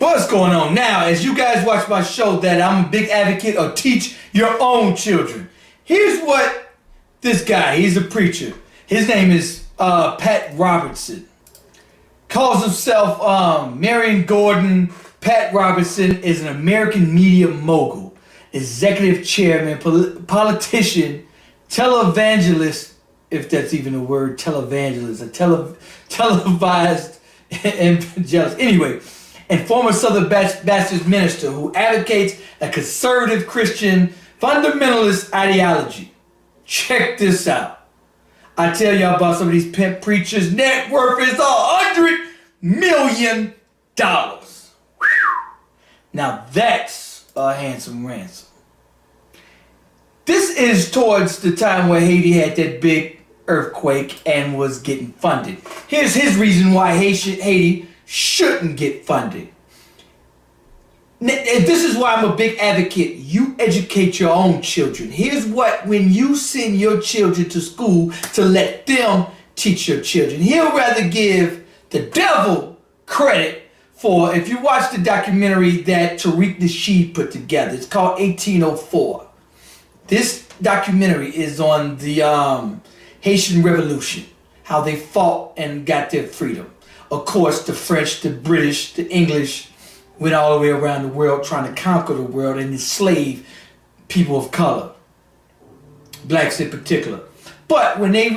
What's going on now? As you guys watch my show that I'm a big advocate of teach your own children. Here's what this guy, he's a preacher. His name is Pat Robertson. Calls himself Marion Gordon. Pat Robertson is an American media mogul, executive chairman, politician, televangelist, if that's even a word, televangelist, a televised evangelist. Anyway, and former Southern Baptist minister who advocates a conservative Christian fundamentalist ideology. Check this out. I tell y'all about some of these pimp preachers' net worth is $100 million. Now that's a handsome ransom. This is towards the time where Haiti had that big earthquake and was getting funded. Here's his reason why Haiti shouldn't get funding. And this is why I'm a big advocate. You educate your own children. Here's what, when you send your children to school to let them teach your children, he'll rather give the devil credit for, if you watch the documentary that Tariq Nasheed put together, it's called 1804. This documentary is on the Haitian Revolution, how they fought and got their freedom. Of course, the French, the British, the English went all the way around the world trying to conquer the world and enslave people of color, blacks in particular. But when they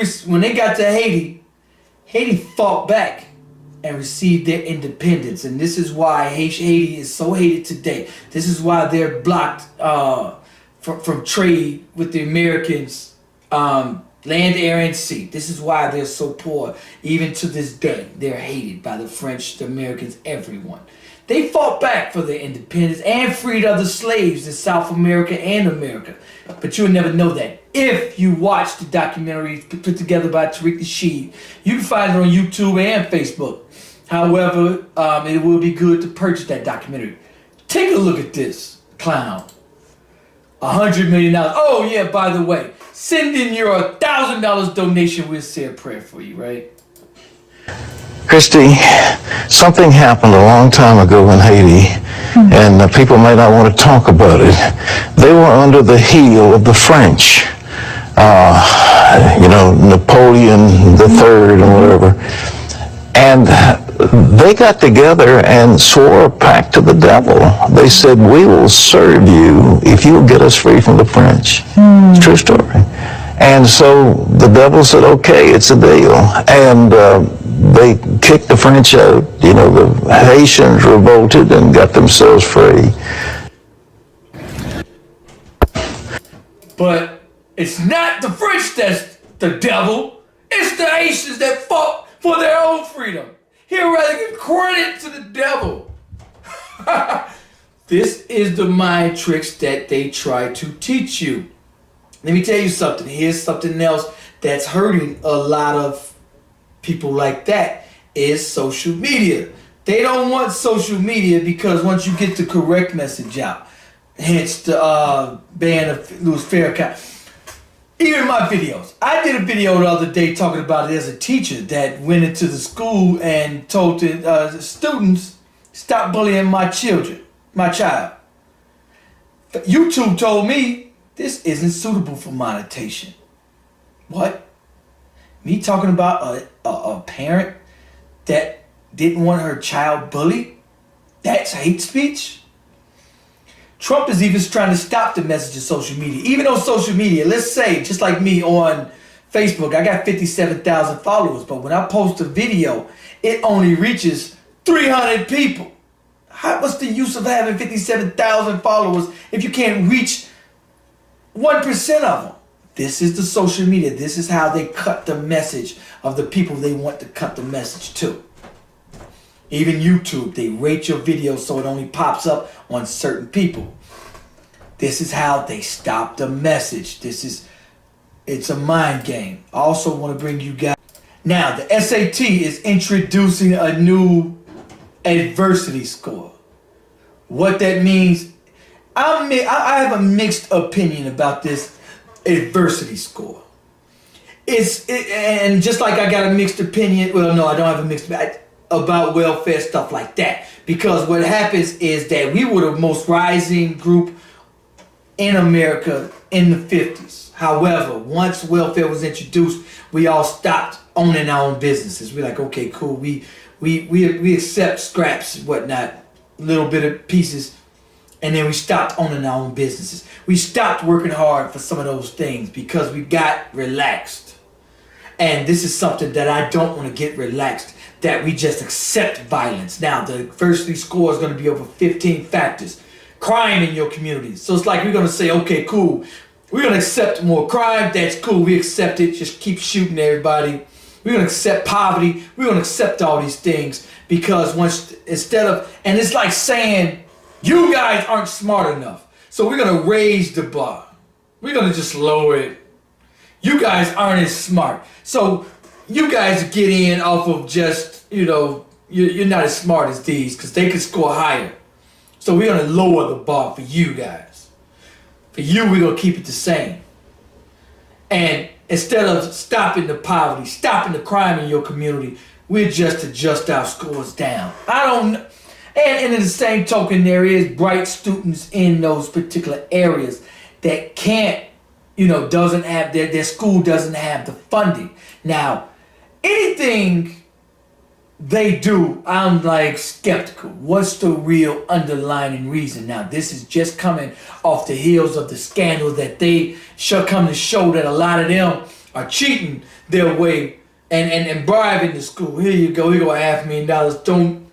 got to Haiti, Haiti fought back and received their independence. And this is why Haiti is so hated today. This is why they're blocked from trade with the Americans, land, air, and sea. This is why they're so poor. Even to this day, they're hated by the French, the Americans, everyone. They fought back for their independence and freed other slaves in South America and America. But you'll never know that if you watch the documentary put together by Tariq Nasheed. You can find it on YouTube and Facebook. However, it will be good to purchase that documentary. Take a look at this clown. $100 million. Oh yeah, by the way, send in your $1,000 donation. We'll say a prayer for you, right? Christy, something happened a long time ago in Haiti, and people may not want to talk about it. They were under the heel of the French, Napoleon the Third or whatever, and they got together and swore a pact to the devil. They said, "We will serve you if you'll get us free from the French." It's a true story. And so the devil said, "Okay, it's a deal." And they kicked the French out. The Haitians revolted and got themselves free. But it's not the French that's the devil. It's the Haitians that fought for their own freedom. He'd rather give credit to the devil. This is the mind tricks that they try to teach you. Let me tell you something. Here's something else that's hurting a lot of people like that is social media. They don't want social media because once you get the correct message out, hence the ban of Louis Farrakhan. Even my videos. I did a video the other day talking about it as a teacher that went into the school and told the students, stop bullying my child. But YouTube told me this isn't suitable for monetization. What? Me talking about a parent that didn't want her child bullied? That's hate speech? Trump is even trying to stop the message of social media. Even on social media, let's say, just like me on Facebook, I got 57,000 followers, but when I post a video, it only reaches 300 people. What's the use of having 57,000 followers if you can't reach 1% of them? This is the social media. This is how they cut the message of the people they want to cut the message to. Even YouTube, they rate your video so it only pops up on certain people. This is how they stop the message. It's a mind game. I also want to bring you guys. Now, the SAT is introducing a new adversity score. What that means, I have a mixed opinion about this adversity score. And just like I got a mixed opinion, well, no, I don't have a mixed opinion. about welfare, stuff like that. Because what happens is that we were the most rising group in America in the 50s. However, once welfare was introduced, we all stopped owning our own businesses. We're like, okay, cool. We accept scraps and whatnot, little bit of pieces, and then we stopped owning our own businesses. We stopped working hard for some of those things because we got relaxed. And this is something that I don't want to get relaxed, that we just accept violence. Now, the adversity score is going to be over 15 factors. Crime in your community. So it's like we're going to say, okay, cool. We're going to accept more crime. That's cool. We accept it. Just keep shooting everybody. We're going to accept poverty. We're going to accept all these things because and it's like saying, you guys aren't smart enough. So we're going to raise the bar. We're going to just lower it. You guys aren't as smart. So you guys get in off of just, you're not as smart as these because they can score higher. So we're going to lower the bar for you guys. For you, we're going to keep it the same. And instead of stopping the poverty, stopping the crime in your community, we just adjust our scores down. And in the same token, there is bright students in those particular areas that can't, doesn't have, their school doesn't have the funding. Now, anything they do, I'm like skeptical. What's the real underlying reason? Now, this is just coming off the heels of the scandal that they shall come to show that a lot of them are cheating their way and bribing the school. Here you go $500,000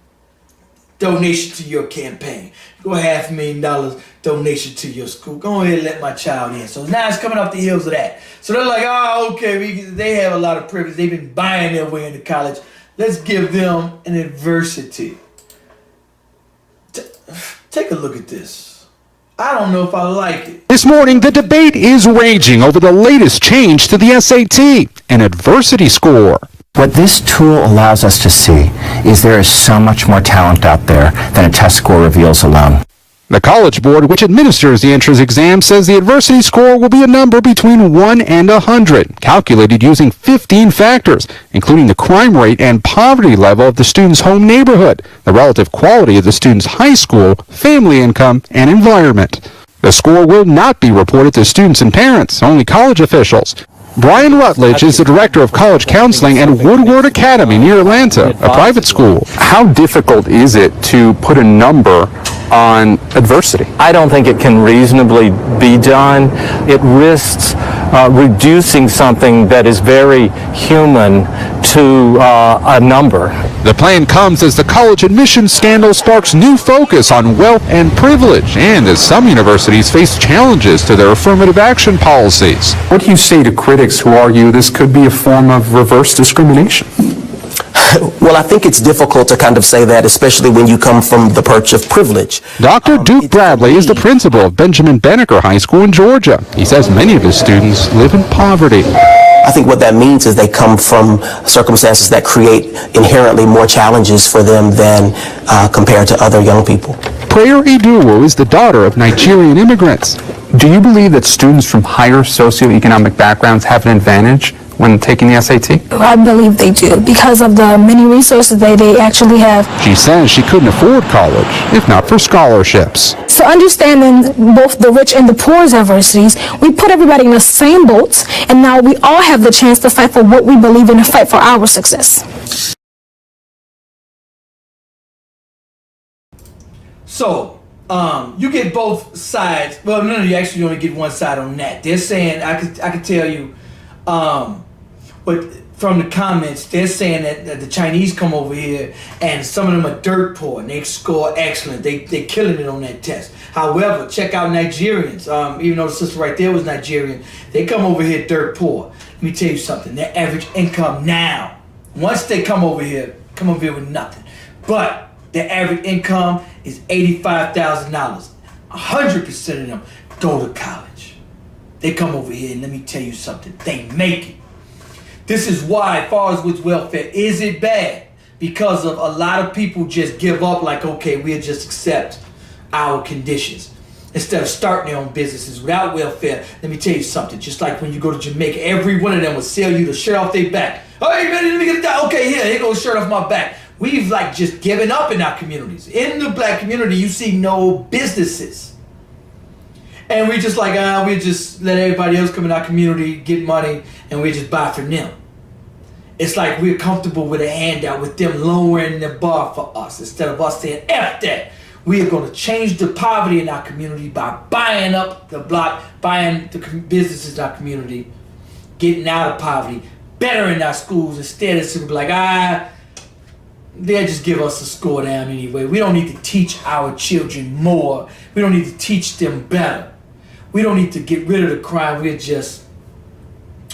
donation to your campaign. Go $500,000 donation to your school. Go ahead and let my child in. So now it's coming off the heels of that. So they're like, oh, okay, they have a lot of privilege. They've been buying their way into college. Let's give them an adversity. Take a look at this. I don't know if I like it. This morning, the debate is raging over the latest change to the SAT, an adversity score. What this tool allows us to see is there is so much more talent out there than a test score reveals alone. The College Board, which administers the entrance exam, says the adversity score will be a number between 1 and 100, calculated using 15 factors, including the crime rate and poverty level of the student's home neighborhood, the relative quality of the student's high school, family income, and environment. The score will not be reported to students and parents, only college officials. Brian Rutledge is the director of college counseling at Woodward Academy near Atlanta, a private school. How difficult is it to put a number on adversity? I don't think it can reasonably be done. It risks reducing something that is very human to a number. The plan comes as the college admissions scandal sparks new focus on wealth and privilege, and as some universities face challenges to their affirmative action policies. What do you say to critics who argue this could be a form of reverse discrimination? Well, I think it's difficult to kind of say that, especially when you come from the perch of privilege. Dr. Duke Bradley is the principal of Benjamin Benneker High School in Georgia. He says many of his students live in poverty. I think what that means is they come from circumstances that create inherently more challenges for them than compared to other young people. Prayer Idowu is the daughter of Nigerian immigrants. Do you believe that students from higher socioeconomic backgrounds have an advantage when taking the SAT? I believe they do because of the many resources they actually have. She says she couldn't afford college if not for scholarships. So understanding both the rich and the poor's adversities, we put everybody in the same boat, and now we all have the chance to fight for what we believe in and fight for our success. So, you get both sides. Well, no, you actually only get one side on that. They're saying, I could tell you, but from the comments, they're saying that the Chinese come over here and some of them are dirt poor and they score excellent. They're killing it on that test. However, check out Nigerians. Even though the sister right there was Nigerian, they come over here dirt poor. Let me tell you something. Their average income now, once they come over here with nothing. But their average income is $85,000. 100% of them go to college. They come over here and let me tell you something. They make it. This is why, as far as with welfare, is it bad? Because of a lot of people just give up like, okay, we'll just accept our conditions. Instead of starting their own businesses without welfare, let me tell you something. Just like when you go to Jamaica, every one of them will sell you the shirt off their back. Hey, man, let me get that. Okay, here goes shirt off my back. We've like just given up in our communities. In the black community, you see no businesses. And we just like, we just let everybody else come in our community, get money, and we just buy from them. It's like we're comfortable with a handout, with them lowering the bar for us. Instead of us saying, F that. We are going to change the poverty in our community by buying up the block, buying the businesses in our community, getting out of poverty, bettering our schools. Instead of simply like, they'll just give us a score down anyway. We don't need to teach our children more. We don't need to teach them better. We don't need to get rid of the crime. We'll just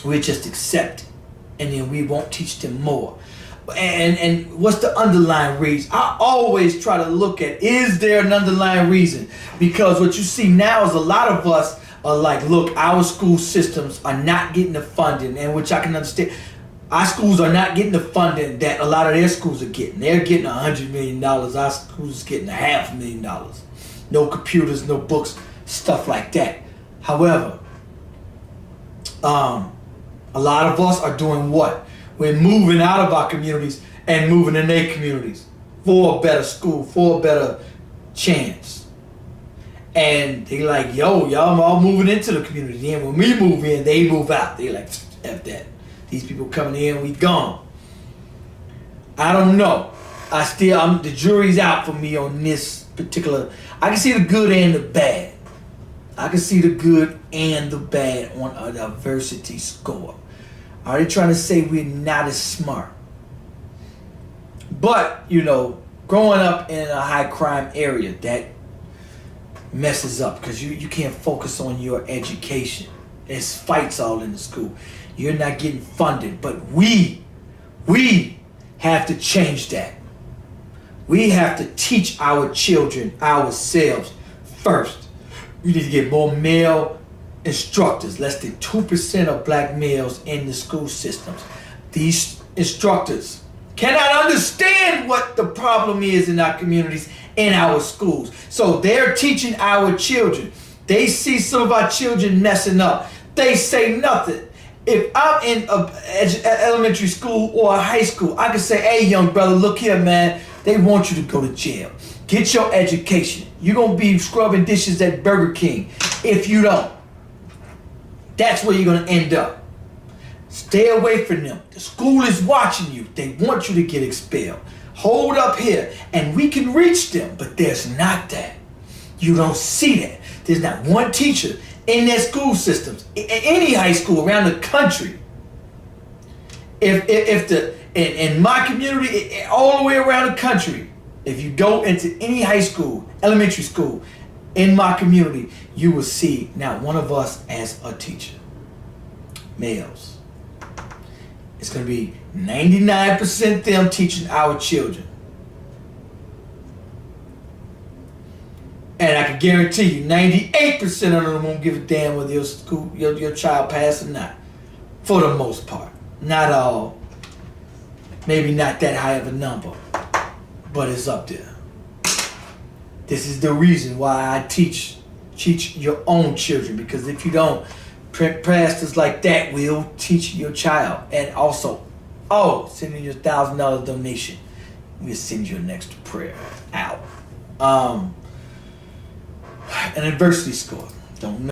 accept it. And then we won't teach them more. And what's the underlying reason? I always try to look at, is there an underlying reason? Because what you see now is a lot of us are like, look, our school systems are not getting the funding, and which I can understand. Our schools are not getting the funding that a lot of their schools are getting. They're getting $100 million. Our schools are getting $500,000. No computers, no books, stuff like that. However, a lot of us are doing what? We're moving out of our communities and moving in their communities for a better school, for a better chance. And they like, yo, y'all all moving into the community. Then when we move in, they move out. They like, F that. These people coming in, we gone. I don't know. The jury's out for me on this particular. I can see the good and the bad. I can see the good and the bad on a diversity score. Are they trying to say we're not as smart? But, growing up in a high crime area, that messes up because you can't focus on your education. There's fights all in the school. You're not getting funded. But we have to change that. We have to teach our children ourselves first. We need to get more male instructors. Less than 2% of black males in the school systems. These instructors cannot understand what the problem is in our communities, in our schools. So they're teaching our children. They see some of our children messing up. They say nothing. If I'm in a elementary school or a high school, I can say, hey, young brother, look here, man. They want you to go to jail. Get your education. You're going to be scrubbing dishes at Burger King if you don't. That's where you're going to end up. Stay away from them. The school is watching you. They want you to get expelled. Hold up here, and we can reach them, but there's not that. You don't see that. There's not one teacher in their school systems, in any high school around the country. In my community, all the way around the country, if you go into any high school, elementary school, in my community, you will see not one of us as a teacher. Males. It's going to be 99% them teaching our children. And I can guarantee you, 98% of them won't give a damn whether your child passed or not. For the most part. Not all. Maybe not that high of a number. But it's up there. This is the reason why I teach your own children. Because if you don't, pastors like that will teach your child. And also, sending you $1,000 donation. We'll send you an extra prayer out. An adversity score. Don't know.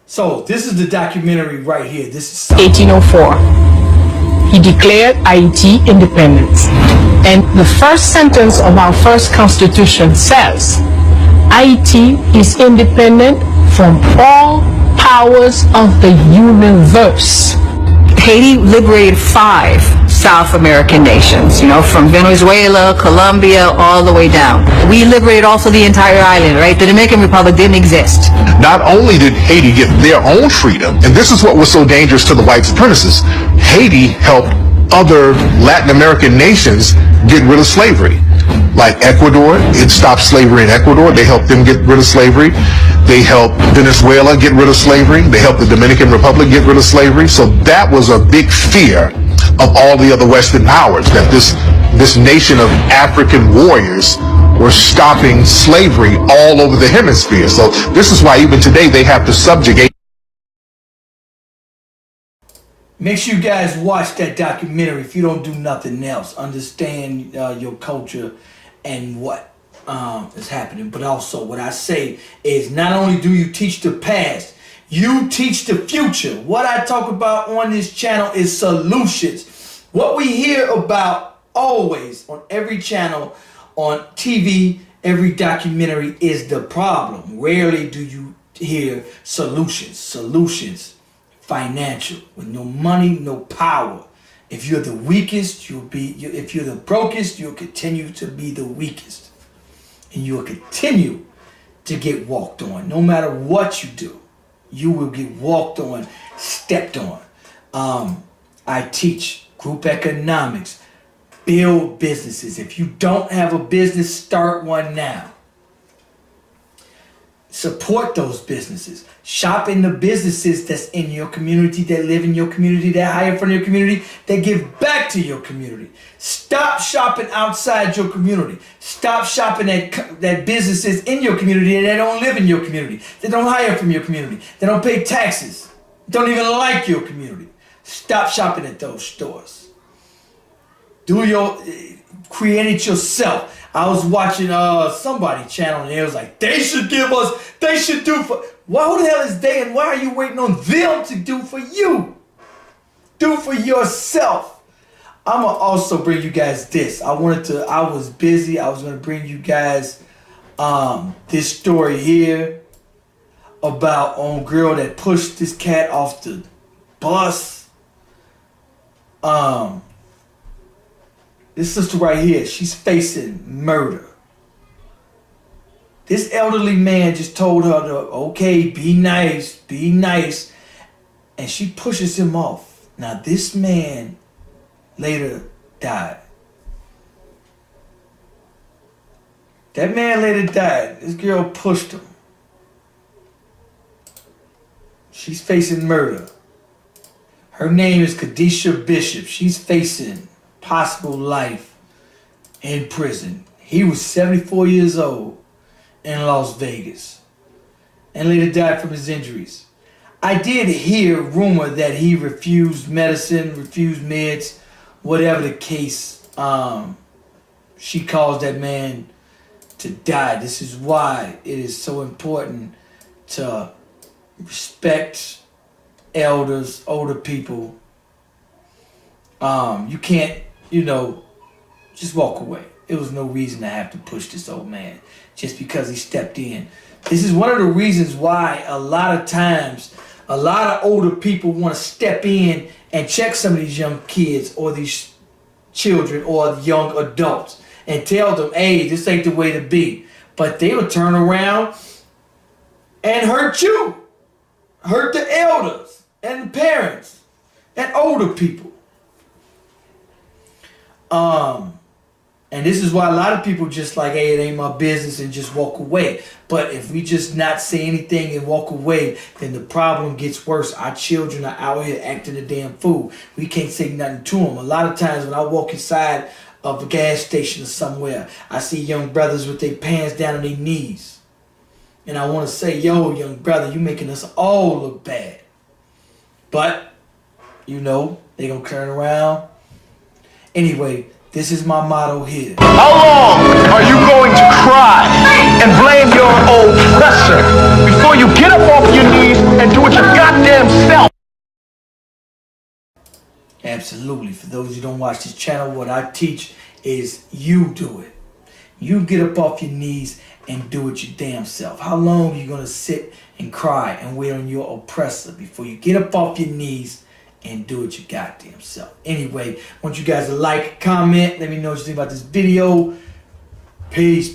So this is the documentary right here. This is 1804. He declared Haiti independence. And the first sentence of our first constitution says, Haiti is independent from all powers of the universe. Haiti liberated 5 South American nations, from Venezuela, Colombia, all the way down. We liberated also the entire island, right? The Dominican Republic didn't exist. Not only did Haiti get their own freedom, and this is what was so dangerous to the white supremacists, Haiti helped other Latin American nations get rid of slavery. Like Ecuador, it stopped slavery in Ecuador. They helped them get rid of slavery. They helped Venezuela get rid of slavery. They helped the Dominican Republic get rid of slavery. So that was a big fear of all the other Western powers, that this nation of African warriors were stopping slavery all over the hemisphere. So this is why even today they have to subjugate. Make sure you guys watch that documentary if you don't do nothing else. Understand your culture and what is happening. But also what I say is not only do you teach the past, you teach the future. What I talk about on this channel is solutions. What we hear about always on every channel, on TV, every documentary is the problem. Rarely do you hear solutions. Solutions. Financial. With no money, no power. If you're the weakest, if you're the brokest, you'll continue to be the weakest. And you'll continue to get walked on. No matter what you do, you will get walked on, stepped on. I teach group economics, build businesses. If you don't have a business, start one now. Support those businesses. Shop in the businesses that's in your community, that live in your community, that hire from your community, that give back to your community. Stop shopping outside your community. Stop shopping at businesses in your community that don't live in your community, that don't hire from your community, that don't pay taxes, don't even like your community. Stop shopping at those stores. Create it yourself. I was watching somebody channel and it was like, they should do for, well, who the hell is they and why are you waiting on them to do for you? Do for yourself. I'm going to also bring you guys this. I was busy. I was going to bring you guys this story here about girl that pushed this cat off the bus. This sister right here, she's facing murder. This elderly man just told her to, okay, be nice. And she pushes him off. Now this man later died. That man later died. This girl pushed him. She's facing murder. Her name is Kadisha Bishop. She's facing possible life in prison. He was 74 years old in Las Vegas and later died from his injuries. I did hear rumor that he refused medicine, refused meds, whatever the case. She caused that man to die. This is why it is so important to respect elders, older people. You can't, just walk away. There was no reason to have to push this old man just because he stepped in. This is one of the reasons why a lot of times, a lot of older people want to step in and check some of these young kids or these children or young adults and tell them, hey, this ain't the way to be. But they will turn around and hurt you. Hurt the elders and the parents and older people. And this is why a lot of people just like, hey, it ain't my business and just walk away. But if we just not say anything and walk away, then the problem gets worse. Our children are out here acting a damn fool. We can't say nothing to them. A lot of times when I walk inside of a gas station or somewhere, I see young brothers with their pants down on their knees. And I want to say, yo, young brother, you making us all look bad. But, they gonna turn around. Anyway, this is my motto here. How long are you going to cry and blame your oppressor before you get up off your knees and do it your goddamn self? Absolutely. For those who don't watch this channel, what I teach is you do it. You get up off your knees and do it your damn self. How long are you going to sit and cry and wait on your oppressor before you get up off your knees and do it your goddamn self? Anyway, I want you guys to like, comment, let me know what you think about this video. Peace.